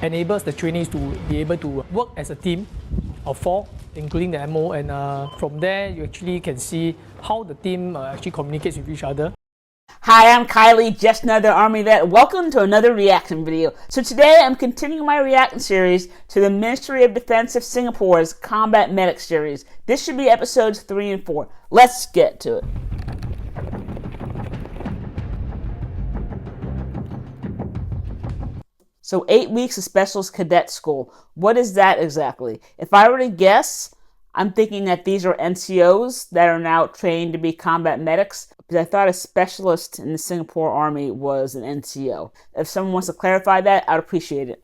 Enables the trainees to be able to work as a team of 4, including the MO, and from there you actually can see how the team actually communicates with each other. Hi, I'm Kylie, just another Army vet. Welcome to another reaction video. So today I'm continuing my reaction series to the Ministry of Defense of Singapore's Combat Medic series. This should be episodes 3 and 4. Let's get to it. So 8 weeks of Specialist Cadet School. What is that exactly? If I were to guess, I'm thinking that these are NCOs that are now trained to be combat medics, because I thought a specialist in the Singapore Army was an NCO. If someone wants to clarify that, I'd appreciate it.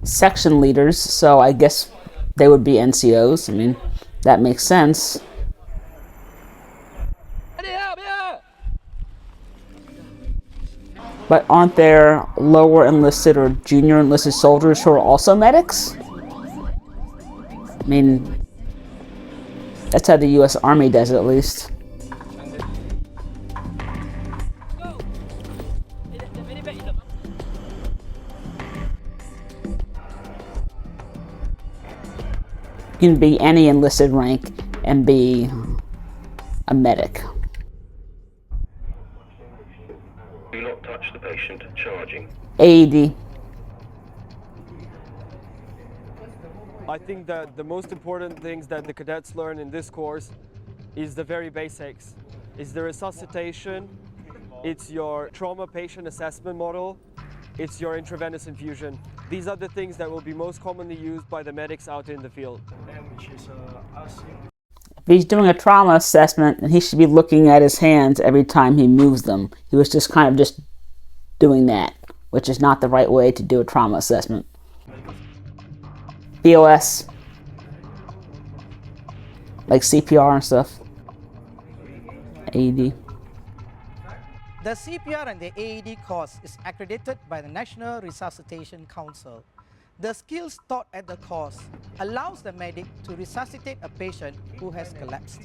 Section leaders, so I guess they would be NCOs. I mean, that makes sense. But aren't there lower enlisted or junior enlisted soldiers who are also medics? I mean, that's how the U.S. Army does it, at least. You can be any enlisted rank and be a medic. Do not touch the patient. Charging. AED. I think that the most important things that the cadets learn in this course is the very basics. It's the resuscitation, it's your trauma patient assessment model, it's your intravenous infusion. These are the things that will be most commonly used by the medics out in the field. If he's doing a trauma assessment, then he should be looking at his hands every time he moves them. He was just kind of just doing that, which is not the right way to do a trauma assessment. BOS. Like CPR and stuff. AED. The CPR and the AED course is accredited by the National Resuscitation Council. The skills taught at the course allows the medic to resuscitate a patient who has collapsed.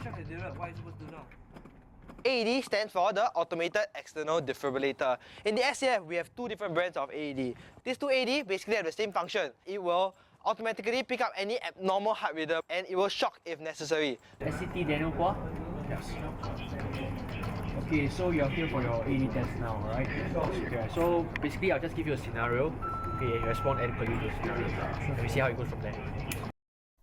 AED stands for the Automated External Defibrillator. In the SAF, we have 2 different brands of AED. These 2 AED basically have the same function. It will automatically pick up any abnormal heart rhythm and it will shock if necessary. SCT Daniel Kwa? Yes. Okay, so you're here for your AED test now, right? Okay, so basically I'll just give you a scenario. Okay, you respond adequately to the scenario. And we see how it goes from there.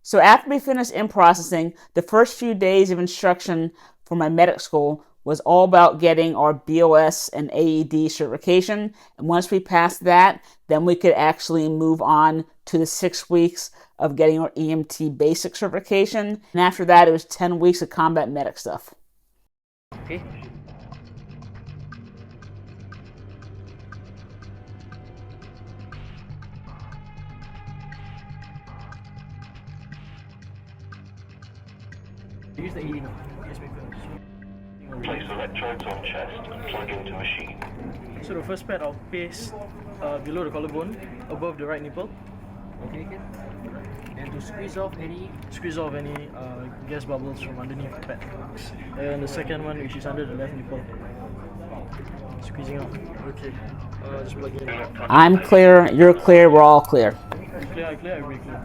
So after we finished in processing, the first few days of instruction for my medic school was all about getting our BOS and AED certification. And once we passed that, then we could actually move on to the 6 weeks of getting our EMT basic certification. And after that, it was 10 weeks of combat medic stuff. Okay. Use the AED now. Yes, Place electrodes on chest and plug into machine. So the first pad I'll paste below the collarbone, above the right nipple. Okay, good. And to squeeze off any gas bubbles from underneath the pad. And the second one, which is under the left nipple. Squeezing off. Okay. Just plug it in. I'm clear, you're clear, we're all clear. Clear, everybody clear.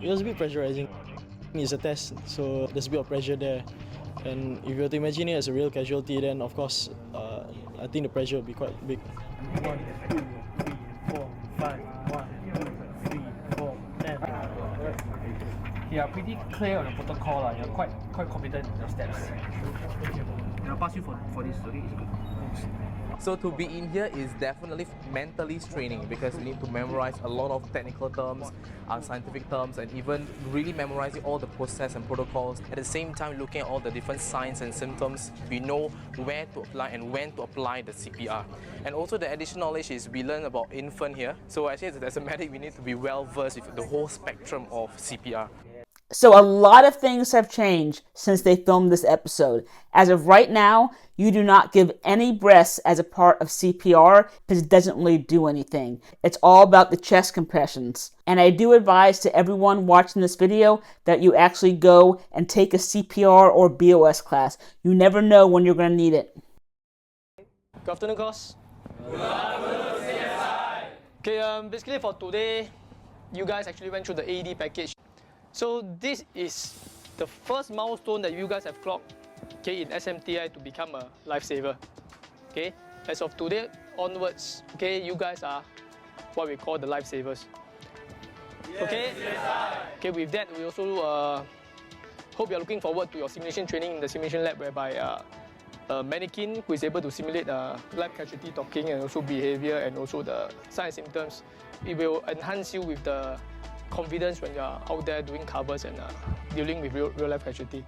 It was a bit pressurizing. It's a test, so there's a bit of pressure there. And if you were to imagine it as a real casualty, then of course, I think the pressure will be quite big. 1, 2, 3, 4, 5. 1, 2, 3, 4, 10. You are pretty clear on the protocol. You're quite competent in the steps. I'll pass you for this. Okay, it's good. Thanks. So to be in here is definitely mentally straining because you need to memorize a lot of technical terms, scientific terms, and even really memorizing all the process and protocols. At the same time, looking at all the different signs and symptoms, we know where to apply and when to apply the CPR. And also the additional knowledge is we learn about infant here. So actually as a medic, we need to be well versed with the whole spectrum of CPR. So a lot of things have changed since they filmed this episode. As of right now, you do not give any breaths as a part of CPR because it doesn't really do anything. It's all about the chest compressions. And I do advise to everyone watching this video that you actually go and take a CPR or BOS class. You never know when you're going to need it. Good afternoon, class. Good afternoon, CSI. Okay, basically for today, you guys actually went through the AED package. So this is the first milestone that you guys have clocked, okay, in SMTI to become a lifesaver. Okay, as of today onwards, okay, you guys are what we call the lifesavers. Okay. Okay. With that, we also hope you are looking forward to your simulation training in the simulation lab, whereby a mannequin who is able to simulate life casualty talking and also behavior and also the signs and symptoms. It will enhance you with the confidence when you are out there doing covers and dealing with real life casualty.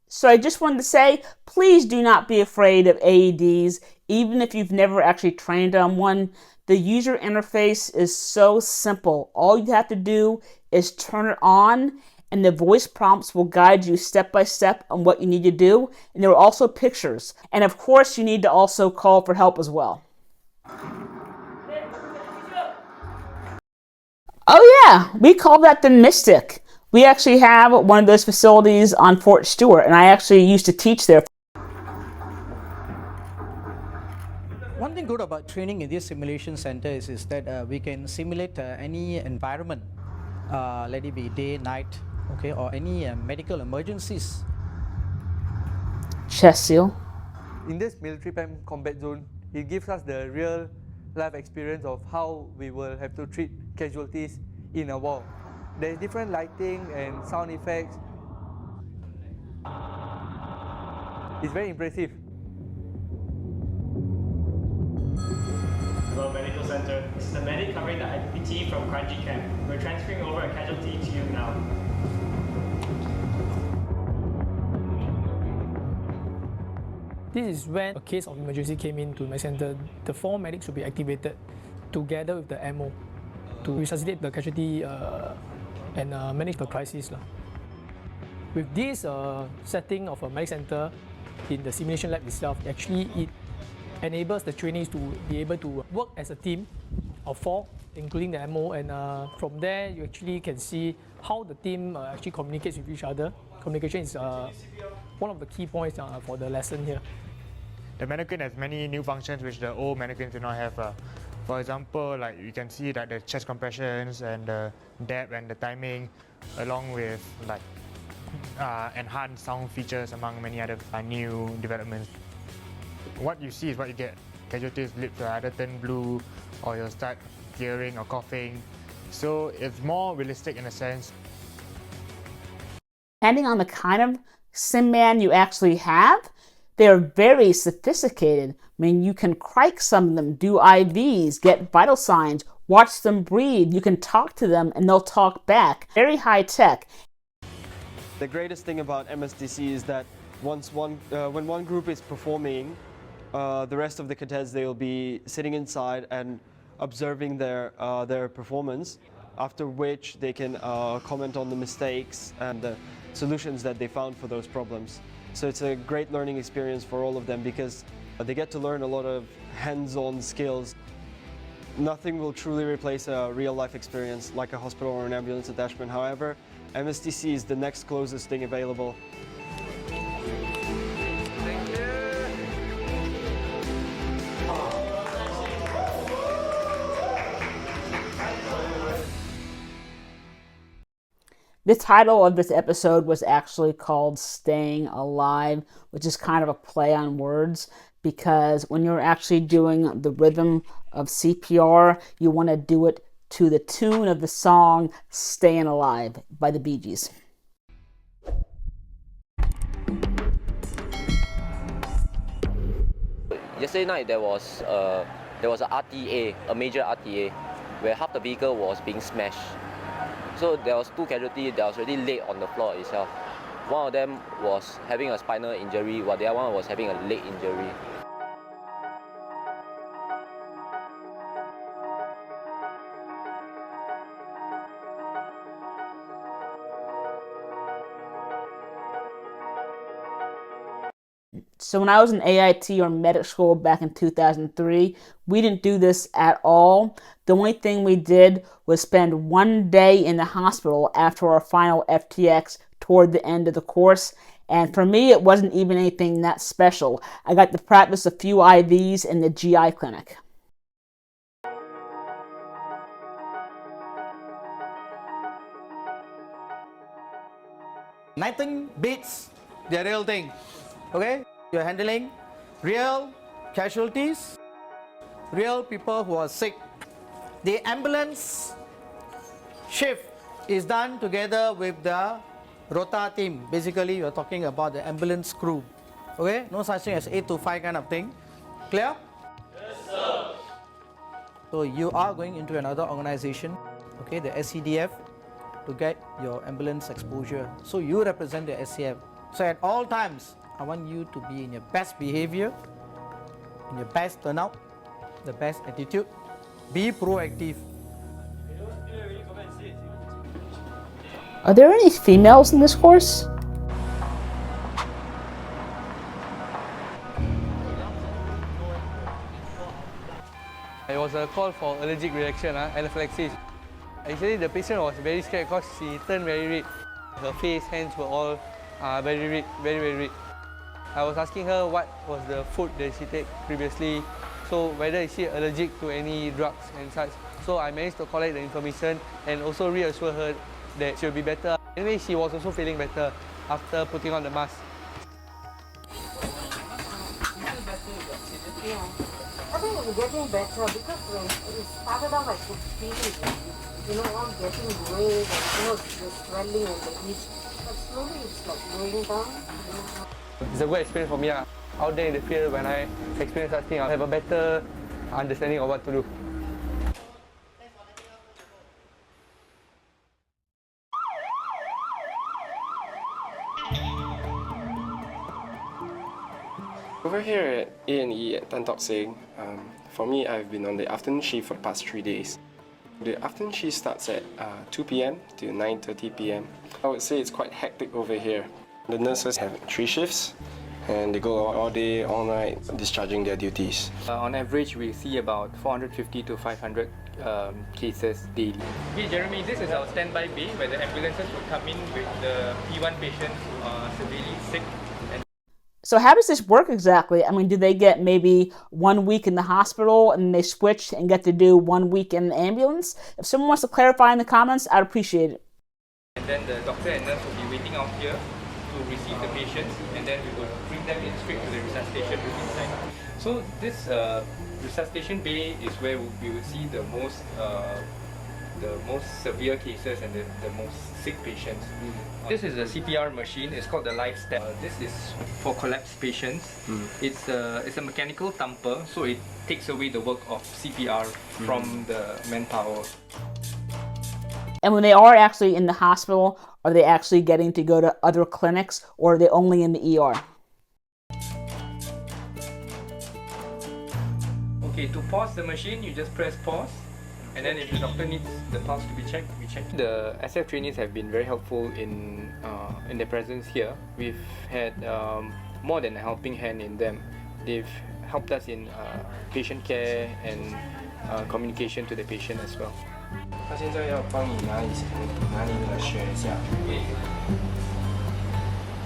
So I just wanted to say, please do not be afraid of AEDs, even if you've never actually trained on one. The user interface is so simple. All you have to do is turn it on, and the voice prompts will guide you step by step on what you need to do. And there are also pictures. And of course, you need to also call for help as well. Oh yeah, we call that the Mystic. We actually have one of those facilities on Fort Stewart, and I actually used to teach there. One thing good about training in this simulation center is that we can simulate any environment, let it be day, night, okay, or any medical emergencies. Chest seal. In this military combat zone, it gives us the real life experience of how we will have to treat casualties in a war. There's different lighting and sound effects. It's very impressive. Hello, Medical Center. This is the medic covering the IPT from Kranji Camp. We're transferring over a casualty to you now. This is when a case of emergency came into my center. The 4 medics will be activated together with the MO to resuscitate the casualty and manage the crisis. With this setting of a medic center in the simulation lab itself, actually it enables the trainees to be able to work as a team of 4, including the MO, and from there you actually can see how the team actually communicates with each other. Communication is one of the key points for the lesson here. The mannequin has many new functions which the old mannequins do not have. For example, like you can see that the chest compressions and the depth and the timing, along with like enhanced sound features among many other new developments. What you see is what you get. Casualties' lips will either turn blue or you'll start tearing or coughing. So it's more realistic in a sense. Depending on the kind of sim man you actually have, they're very sophisticated. I mean, you can crike some of them, do IVs, get vital signs, watch them breathe. You can talk to them and they'll talk back. Very high tech. The greatest thing about MSDC is that when one group is performing, the rest of the cadets, they'll be sitting inside and observing their performance, after which they can comment on the mistakes and the solutions that they found for those problems. So it's a great learning experience for all of them because they get to learn a lot of hands-on skills. Nothing will truly replace a real-life experience like a hospital or an ambulance attachment. However, MSDC is the next closest thing available. The title of this episode was actually called Staying Alive, which is kind of a play on words because when you're actually doing the rhythm of CPR, you want to do it to the tune of the song Staying Alive by the Bee Gees. Yesterday night there was a RTA, a major RTA, where half the vehicle was being smashed. So there was 2 casualties that was already laid on the floor itself. One of them was having a spinal injury, while the other one was having a leg injury. So when I was in AIT or medic school back in 2003, we didn't do this at all. The only thing we did was spend 1 day in the hospital after our final FTX toward the end of the course. And for me, it wasn't even anything that special. I got to practice a few IVs in the GI clinic. Nothing beats the real thing. Okay? You're handling real casualties, real people who are sick. The ambulance shift is done together with the rota team. Basically, you're talking about the ambulance crew. Okay? No such thing as 8 to 5 kind of thing. Clear? Yes, sir. So you are going into another organization, okay, the SCDF, to get your ambulance exposure. So you represent the SCF. So at all times, I want you to be in your best behavior, in your best turnout, the best attitude. Be proactive. Are there any females in this course? It was a call for allergic reaction, anaphylaxis. Actually, the patient was very scared because she turned very red. Her face, hands were all very red, very red. I was asking her what was the food that she take previously, so whether is she allergic to any drugs and such. So I managed to collect the information and also reassure her that she will be better. Anyway, she was also feeling better after putting on the mask. I think I'm getting better because when it started off I could feel it, all getting red and the swelling and the itch. But slowly it's like going down. It's a good experience for me. Out there in the field, when I experience such thing, I'll have a better understanding of what to do. Over here at A&E at Tan Tock Seng, for me, I've been on the afternoon shift for the past 3 days. The afternoon shift starts at 2 p.m. to 9:30 p.m. I would say it's quite hectic over here. The nurses have 3 shifts and they go all day, all night, discharging their duties. On average, we see about 450 to 500 cases daily. Okay, Jeremy, this is our standby bay where the ambulances will come in with the P1 patients who are severely sick. So how does this work exactly? I mean, do they get maybe 1 week in the hospital and they switch and get to do 1 week in the ambulance? If someone wants to clarify in the comments, I'd appreciate it. And then the doctor and nurse will be waiting out here to receive the patients, and then we will bring them in straight to the resuscitation room inside. So this resuscitation bay is where we will see the most severe cases and the most sick patients. This is a CPR machine. It's called the Lifeline. This is for collapsed patients. It's a mechanical thumper, so it takes away the work of CPR from the manpower. And when they are actually in the hospital, are they actually getting to go to other clinics, or are they only in the ER? Okay, to pause the machine, you just press pause. And then if the doctor needs the pulse to be checked, we check. The SF trainees have been very helpful in their presence here. We've had more than a helping hand in them. They've helped us in patient care and communication to the patient as well.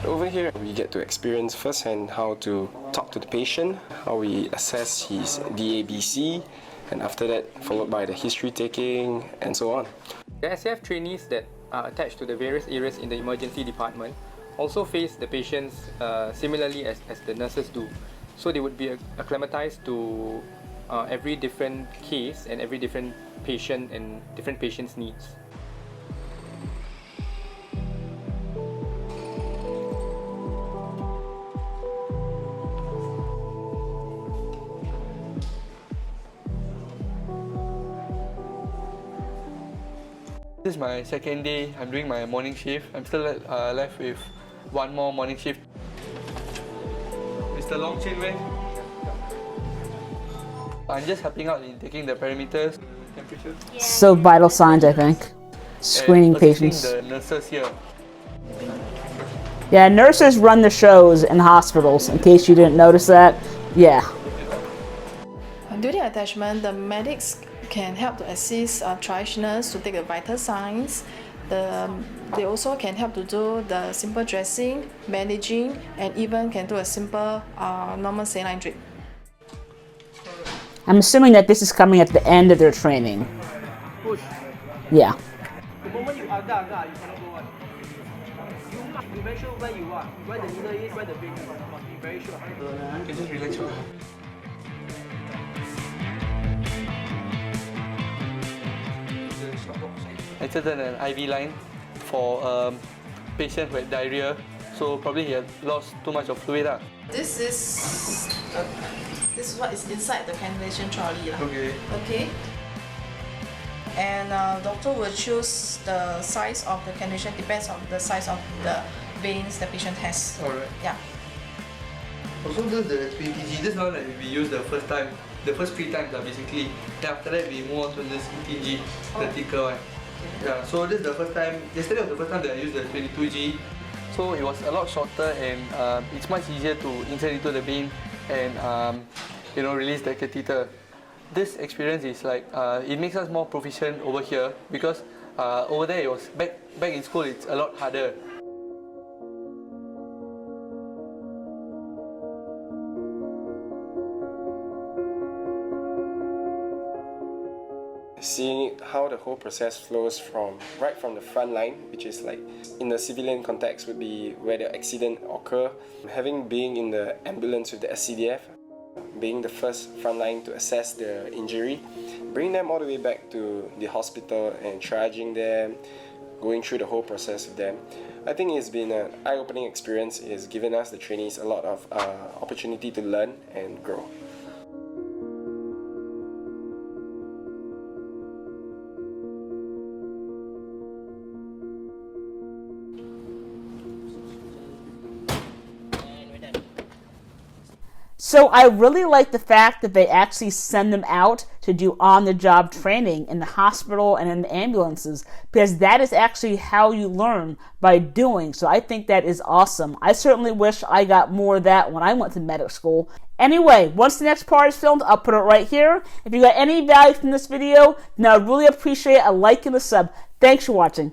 Over here, we get to experience firsthand how to talk to the patient, how we assess his DABC, and after that, followed by the history taking, and so on. The SAF trainees that are attached to the various areas in the emergency department also face the patients similarly as the nurses do. So they would be acclimatized to every different case and every different patient and different patient's needs. This is my second day. I'm doing my morning shift. I'm still left with one more morning shift. Mr. Long Chin Wei. I'm just helping out in taking the parameters, temperature. So vital signs, I think. Screening and assisting patients. the nurses here. Yeah, nurses run the shows in hospitals, in case you didn't notice that. Yeah. During attachment, the medics can help to assist traditionals to take the vital signs. They also can help to do the simple dressing, bandaging, and even can do a simple normal saline drip. I'm assuming that this is coming at the end of their training. Push. Yeah. The moment you agak, you cannot go on. You be very sure where you are, where the needle is, where the vein is. You must be very sure. You can just relax your arm. I inserted an IV line for patient with diarrhea, so probably he had lost too much of fluid. This is what is inside the cannulation trolley. Okay. Okay. And doctor will choose the size of the cannulation, depends on the size of the veins the patient has. Alright. Yeah. Also, this is the 20G. This one that we used the first time, the first 3 times basically. Then after that we move on to this 18G, the thicker one. Yeah, so this is the first time, yesterday was the first time that I used the 22G. So it was a lot shorter and it's much easier to insert into the vein and release the catheter. This experience is like, it makes us more proficient over here because over there it was, back in school it's a lot harder. Seeing how the whole process flows right from the front line, which is like in the civilian context would be where the accident occur. Having being in the ambulance with the SCDF, being the first front line to assess the injury, bring them all the way back to the hospital and triaging them, going through the whole process with them. I think it's been an eye-opening experience. It's given us, the trainees, a lot of opportunity to learn and grow. So I really like the fact that they actually send them out to do on-the-job training in the hospital and in the ambulances, because that is actually how you learn, by doing. So I think that is awesome. I certainly wish I got more of that when I went to medic school. Anyway, once the next part is filmed, I'll put it right here. If you got any value from this video, then I would really appreciate a like and a sub. Thanks for watching.